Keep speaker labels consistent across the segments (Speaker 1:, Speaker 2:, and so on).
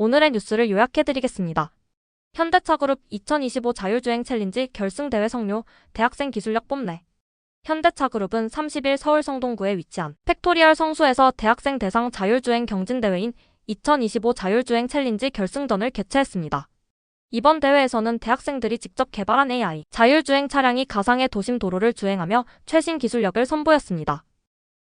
Speaker 1: 오늘의 뉴스를 요약해드리겠습니다. 현대차그룹 2025 자율주행 챌린지 결승대회 성료, 대학생 기술력 뽐내. 현대차그룹은 30일 서울 성동구에 위치한 팩토리얼 성수에서 대학생 대상 자율주행 경진대회인 2025 자율주행 챌린지 결승전을 개최했습니다. 이번 대회에서는 대학생들이 직접 개발한 AI 자율주행 차량이 가상의 도심 도로를 주행하며 최신 기술력을 선보였습니다.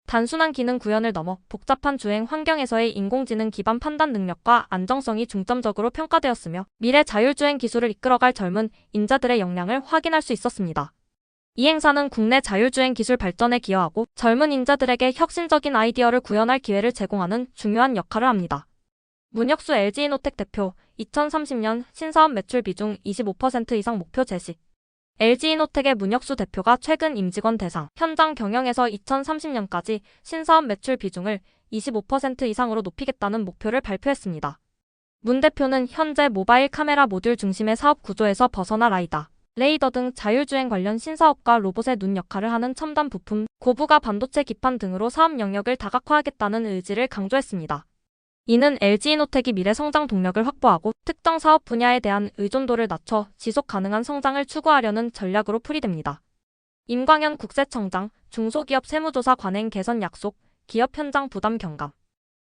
Speaker 1: 단순한 기능 구현을 넘어 복잡한 주행 환경에서의 인공지능 기반 판단 능력과 안정성이 중점적으로 평가되었으며 미래 자율주행 기술을 이끌어갈 젊은 인재들의 역량을 확인할 수 있었습니다. 이 행사는 국내 자율주행 기술 발전에 기여하고 젊은 인재들에게 혁신적인 아이디어를 구현할 기회를 제공하는 중요한 역할을 합니다. 문혁수 LG이노텍 대표, 2030년 신사업 매출 비중 25% 이상 목표 제시. LG이노텍의 문혁수 대표가 최근 임직원 대상 현장 경영에서 2030년까지 신사업 매출 비중을 25% 이상으로 높이겠다는 목표를 발표했습니다. 문 대표는 현재 모바일 카메라 모듈 중심의 사업 구조에서 벗어나 라이다, 레이더 등 자율주행 관련 신사업과 로봇의 눈 역할을 하는 첨단 부품, 고부가 반도체 기판 등으로 사업 영역을 다각화하겠다는 의지를 강조했습니다. 이는 LG이노텍이 미래 성장 동력을 확보하고 특정 사업 분야에 대한 의존도를 낮춰 지속 가능한 성장을 추구하려는 전략으로 풀이됩니다. 임광현 국세청장, 중소기업 세무조사 관행 개선 약속, 기업 현장 부담 경감.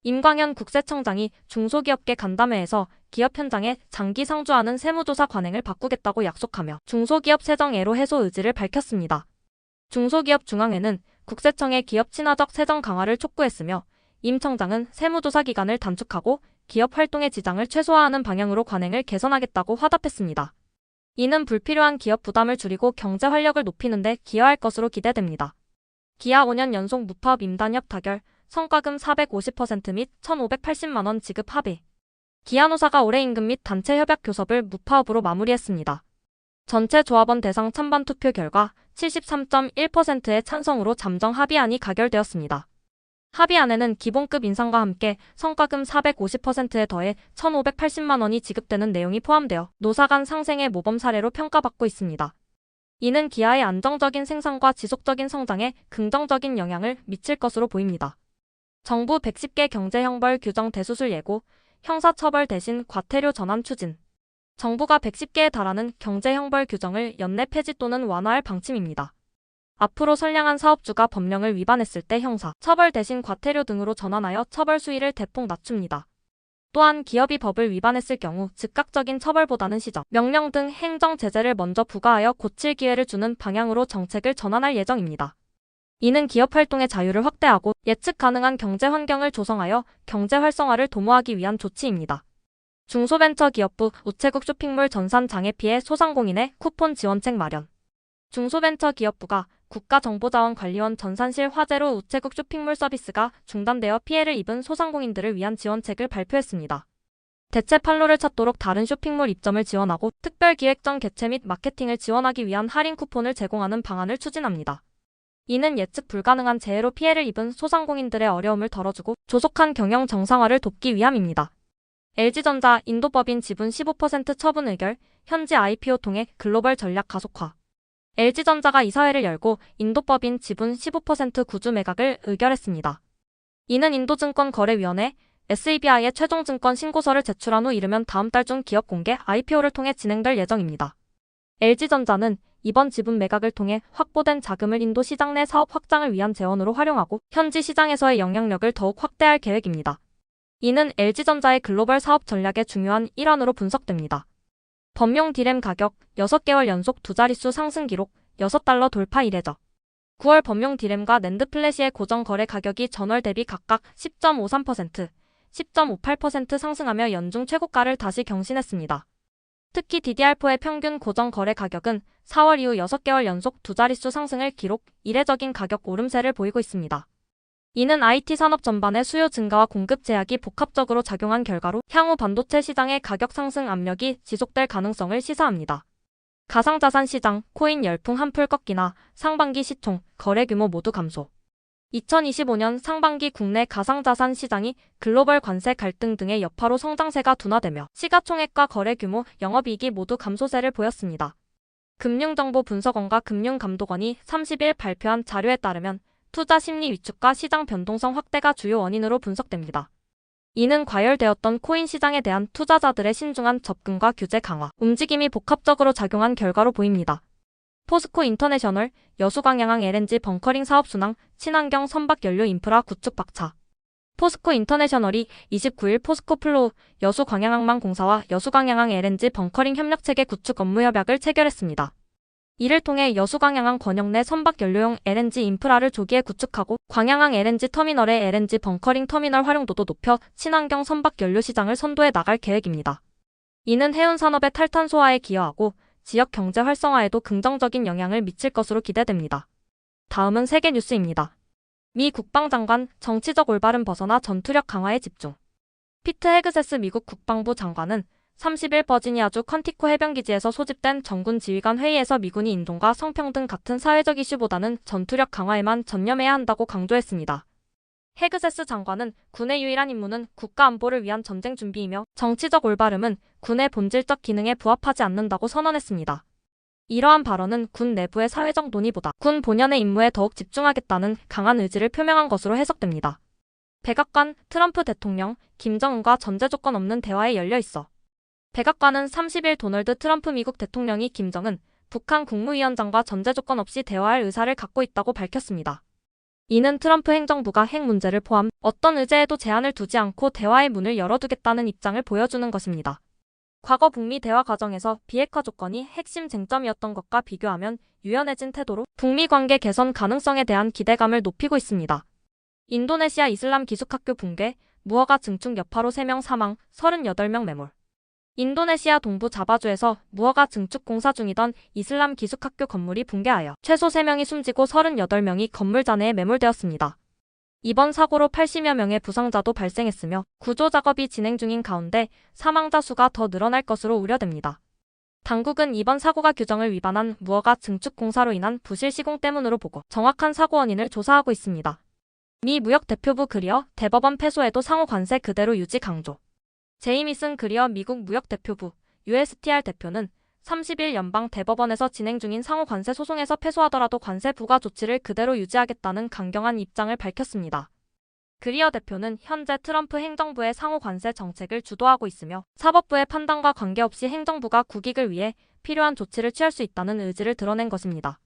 Speaker 1: 임광현 국세청장이 중소기업계 간담회에서 기업 현장에 장기 상주하는 세무조사 관행을 바꾸겠다고 약속하며 중소기업 세정 애로 해소 의지를 밝혔습니다. 중소기업 중앙회는 국세청의 기업 친화적 세정 강화를 촉구했으며 임 청장은 세무조사 기간을 단축하고 기업 활동의 지장을 최소화하는 방향으로 관행을 개선하겠다고 화답했습니다. 이는 불필요한 기업 부담을 줄이고 경제 활력을 높이는 데 기여할 것으로 기대됩니다. 기아 5년 연속 무파업 임단협 타결, 성과금 450% 및 1,580만 원 지급 합의. 기아 노사가 올해 임금 및 단체 협약 교섭을 무파업으로 마무리했습니다. 전체 조합원 대상 찬반 투표 결과 73.1%의 찬성으로 잠정 합의안이 가결되었습니다. 합의안에는 기본급 인상과 함께 성과금 450%에 더해 1,580만 원이 지급되는 내용이 포함되어 노사 간 상생의 모범 사례로 평가받고 있습니다. 이는 기아의 안정적인 생산과 지속적인 성장에 긍정적인 영향을 미칠 것으로 보입니다. 정부 110개 경제형벌 규정 대수술 예고, 형사처벌 대신 과태료 전환 추진. 정부가 110개에 달하는 경제형벌 규정을 연내 폐지 또는 완화할 방침입니다. 앞으로 선량한 사업주가 법령을 위반했을 때 형사, 처벌 대신 과태료 등으로 전환하여 처벌 수위를 대폭 낮춥니다. 또한 기업이 법을 위반했을 경우 즉각적인 처벌보다는 시정, 명령 등 행정 제재를 먼저 부과하여 고칠 기회를 주는 방향으로 정책을 전환할 예정입니다. 이는 기업 활동의 자유를 확대하고 예측 가능한 경제 환경을 조성하여 경제 활성화를 도모하기 위한 조치입니다. 중소벤처기업부 우체국 쇼핑몰 전산 장애 피해 소상공인의 쿠폰 지원책 마련. 중소벤처기업부가 국가정보자원관리원 전산실 화재로 우체국 쇼핑몰 서비스가 중단되어 피해를 입은 소상공인들을 위한 지원책을 발표했습니다. 대체 판로를 찾도록 다른 쇼핑몰 입점을 지원하고 특별기획전 개최 및 마케팅을 지원하기 위한 할인 쿠폰을 제공하는 방안을 추진합니다. 이는 예측 불가능한 재해로 피해를 입은 소상공인들의 어려움을 덜어주고 조속한 경영 정상화를 돕기 위함입니다. LG전자 인도법인 지분 15% 처분 의결, 현지 IPO 통해 글로벌 전략 가속화. LG전자가 이사회를 열고 인도법인 지분 15% 구주 매각을 의결했습니다. 이는 인도증권거래위원회 SEBI에 최종 증권 신고서를 제출한 후 이르면 다음 달 중 기업 공개 IPO를 통해 진행될 예정입니다. LG전자는 이번 지분 매각을 통해 확보된 자금을 인도 시장 내 사업 확장을 위한 재원으로 활용하고 현지 시장에서의 영향력을 더욱 확대할 계획입니다. 이는 LG전자의 글로벌 사업 전략의 중요한 일환으로 분석됩니다. 범용 디램 가격 6개월 연속 두 자릿수 상승 기록, $6 돌파 이례적. 9월 범용 디램과 낸드 플래시의 고정 거래 가격이 전월 대비 각각 10.53%, 10.58% 상승하며 연중 최고가를 다시 경신했습니다. 특히 DDR4의 평균 고정 거래 가격은 4월 이후 6개월 연속 두 자릿수 상승을 기록, 이례적인 가격 오름세를 보이고 있습니다. 이는 IT 산업 전반의 수요 증가와 공급 제약이 복합적으로 작용한 결과로 향후 반도체 시장의 가격 상승 압력이 지속될 가능성을 시사합니다. 가상자산 시장, 코인 열풍 한풀 꺾이나 상반기 시총, 거래 규모 모두 감소. 2025년 상반기 국내 가상자산 시장이 글로벌 관세 갈등 등의 여파로 성장세가 둔화되며 시가총액과 거래 규모, 영업이익이 모두 감소세를 보였습니다. 금융정보분석원과 금융감독원이 30일 발표한 자료에 따르면 투자 심리 위축과 시장 변동성 확대가 주요 원인으로 분석됩니다. 이는 과열되었던 코인 시장에 대한 투자자들의 신중한 접근과 규제 강화, 움직임이 복합적으로 작용한 결과로 보입니다. 포스코 인터내셔널, 여수광양항 LNG 벙커링 사업 순항, 친환경 선박 연료 인프라 구축 박차. 포스코 인터내셔널이 29일 포스코 플로우 여수광양항만 공사와 여수광양항 LNG 벙커링 협력체계 구축 업무 협약을 체결했습니다. 이를 통해 여수광양항 권역 내 선박 연료용 LNG 인프라를 조기에 구축하고 광양항 LNG 터미널의 LNG 벙커링 터미널 활용도도 높여 친환경 선박 연료 시장을 선도해 나갈 계획입니다. 이는 해운 산업의 탈탄소화에 기여하고 지역 경제 활성화에도 긍정적인 영향을 미칠 것으로 기대됩니다. 다음은 세계 뉴스입니다. 미 국방장관 정치적 올바름 벗어나 전투력 강화에 집중. 피트 헤그세스 미국 국방부 장관은 30일 버지니아주 컨티코 해병기지에서 소집된 정군 지휘관 회의에서 미군이 인종과 성평등 같은 사회적 이슈보다는 전투력 강화에만 전념해야 한다고 강조했습니다. 헤그세스 장관은 군의 유일한 임무는 국가 안보를 위한 전쟁 준비이며 정치적 올바름은 군의 본질적 기능에 부합하지 않는다고 선언했습니다. 이러한 발언은 군 내부의 사회적 논의보다 군 본연의 임무에 더욱 집중하겠다는 강한 의지를 표명한 것으로 해석됩니다. 백악관 트럼프 대통령, 김정은과 전제 조건 없는 대화에 열려 있어. 백악관은 30일 도널드 트럼프 미국 대통령이 김정은 북한 국무위원장과 전제 조건 없이 대화할 의사를 갖고 있다고 밝혔습니다. 이는 트럼프 행정부가 핵 문제를 포함 어떤 의제에도 제한을 두지 않고 대화의 문을 열어두겠다는 입장을 보여주는 것입니다. 과거 북미 대화 과정에서 비핵화 조건이 핵심 쟁점이었던 것과 비교하면 유연해진 태도로 북미 관계 개선 가능성에 대한 기대감을 높이고 있습니다. 인도네시아 이슬람 기숙학교 붕괴, 무허가 증축 여파로 3명 사망, 38명 매몰. 인도네시아 동부 자바주에서 무허가 증축 공사 중이던 이슬람 기숙학교 건물이 붕괴하여 최소 3명이 숨지고 38명이 건물 잔해에 매몰되었습니다. 이번 사고로 80여 명의 부상자도 발생했으며 구조 작업이 진행 중인 가운데 사망자 수가 더 늘어날 것으로 우려됩니다. 당국은 이번 사고가 규정을 위반한 무허가 증축 공사로 인한 부실 시공 때문으로 보고 정확한 사고 원인을 조사하고 있습니다. 미 무역대표부 그리어 대법원 패소에도 상호 관세 그대로 유지 강조. 제이미슨 그리어 미국 무역대표부 USTR 대표는 30일 연방 대법원에서 진행 중인 상호 관세 소송에서 패소하더라도 관세 부과 조치를 그대로 유지하겠다는 강경한 입장을 밝혔습니다. 그리어 대표는 현재 트럼프 행정부의 상호 관세 정책을 주도하고 있으며 사법부의 판단과 관계없이 행정부가 국익을 위해 필요한 조치를 취할 수 있다는 의지를 드러낸 것입니다.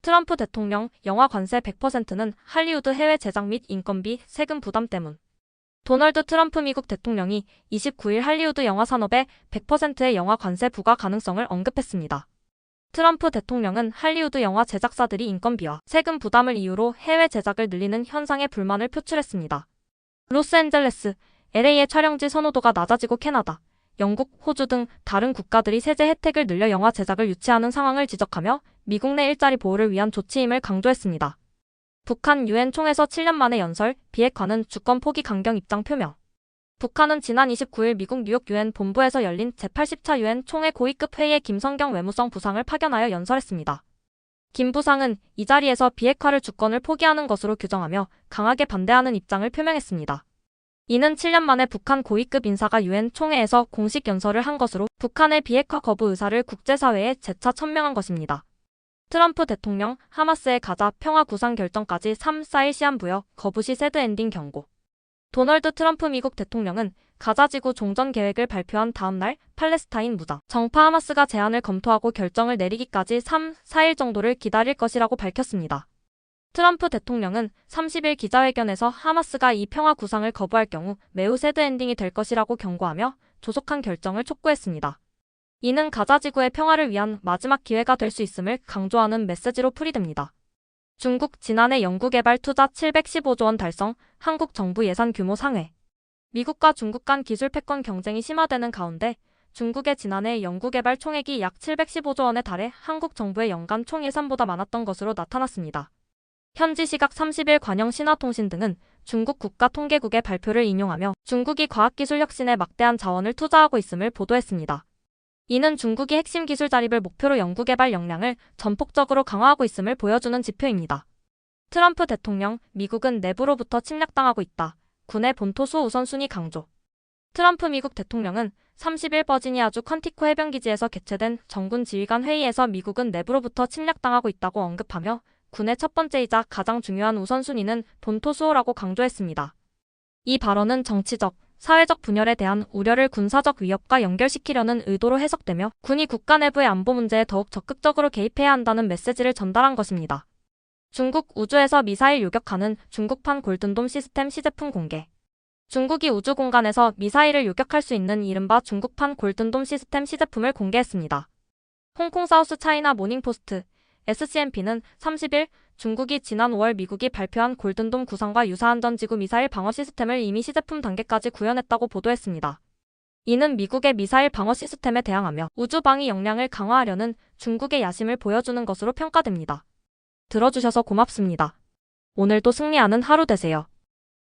Speaker 1: 트럼프 대통령 영화 관세 100%는 할리우드 해외 제작 및 인건비, 세금 부담 때문. 도널드 트럼프 미국 대통령이 29일 할리우드 영화 산업에 100%의 영화 관세 부과 가능성을 언급했습니다. 트럼프 대통령은 할리우드 영화 제작사들이 인건비와 세금 부담을 이유로 해외 제작을 늘리는 현상에 불만을 표출했습니다. 로스앤젤레스, LA의 촬영지 선호도가 낮아지고 캐나다, 영국, 호주 등 다른 국가들이 세제 혜택을 늘려 영화 제작을 유치하는 상황을 지적하며 미국 내 일자리 보호를 위한 조치임을 강조했습니다. 북한 유엔 총회에서 7년 만에 연설, 비핵화는 주권 포기 강경 입장 표명. 북한은 지난 29일 미국 뉴욕 유엔 본부에서 열린 제80차 유엔 총회 고위급 회의에 김성경 외무성 부상을 파견하여 연설했습니다. 김 부상은 이 자리에서 비핵화를 주권을 포기하는 것으로 규정하며 강하게 반대하는 입장을 표명했습니다. 이는 7년 만에 북한 고위급 인사가 유엔 총회에서 공식 연설을 한 것으로 북한의 비핵화 거부 의사를 국제사회에 재차 천명한 것입니다. 트럼프 대통령, 하마스의 가자 평화 구상 결정까지 3, 4일 시한 부여, 거부 시 새드 엔딩 경고. 도널드 트럼프 미국 대통령은 가자지구 종전 계획을 발표한 다음 날 팔레스타인 무장 정파 하마스가 제안을 검토하고 결정을 내리기까지 3, 4일 정도를 기다릴 것이라고 밝혔습니다. 트럼프 대통령은 30일 기자회견에서 하마스가 이 평화 구상을 거부할 경우 매우 새드 엔딩이 될 것이라고 경고하며 조속한 결정을 촉구했습니다. 이는 가자지구의 평화를 위한 마지막 기회가 될 수 있음을 강조하는 메시지로 풀이됩니다. 중국 지난해 연구개발 투자 715조 원 달성, 한국 정부 예산 규모 상회. 미국과 중국 간 기술 패권 경쟁이 심화되는 가운데 중국의 지난해 연구개발 총액이 약 715조 원에 달해 한국 정부의 연간 총 예산보다 많았던 것으로 나타났습니다. 현지 시각 30일 관영 신화통신 등은 중국 국가통계국의 발표를 인용하며 중국이 과학기술 혁신에 막대한 자원을 투자하고 있음을 보도했습니다. 이는 중국이 핵심 기술 자립을 목표로 연구개발 역량을 전폭적으로 강화하고 있음을 보여주는 지표입니다. 트럼프 대통령, 미국은 내부로부터 침략당하고 있다. 군의 본토수 우선순위 강조. 트럼프 미국 대통령은 30일 버지니아주 컨티코 해병기지에서 개최된 정군 지휘관 회의에서 미국은 내부로부터 침략당하고 있다고 언급하며 군의 첫 번째이자 가장 중요한 우선순위는 본토 수호라고 강조했습니다. 이 발언은 정치적, 사회적 분열에 대한 우려를 군사적 위협과 연결시키려는 의도로 해석되며 군이 국가 내부의 안보 문제에 더욱 적극적으로 개입해야 한다는 메시지를 전달한 것입니다. 중국 우주에서 미사일 요격하는 중국판 골든돔 시스템 시제품 공개. 중국이 우주 공간에서 미사일을 요격할 수 있는 이른바 중국판 골든돔 시스템 시제품을 공개했습니다. 홍콩 사우스 차이나 모닝포스트, SCMP는 30일 중국이 지난 5월 미국이 발표한 골든돔 구상과 유사한 전지구 미사일 방어 시스템을 이미 시제품 단계까지 구현했다고 보도했습니다. 이는 미국의 미사일 방어 시스템에 대항하며 우주 방위 역량을 강화하려는 중국의 야심을 보여주는 것으로 평가됩니다. 들어주셔서 고맙습니다. 오늘도 승리하는 하루 되세요.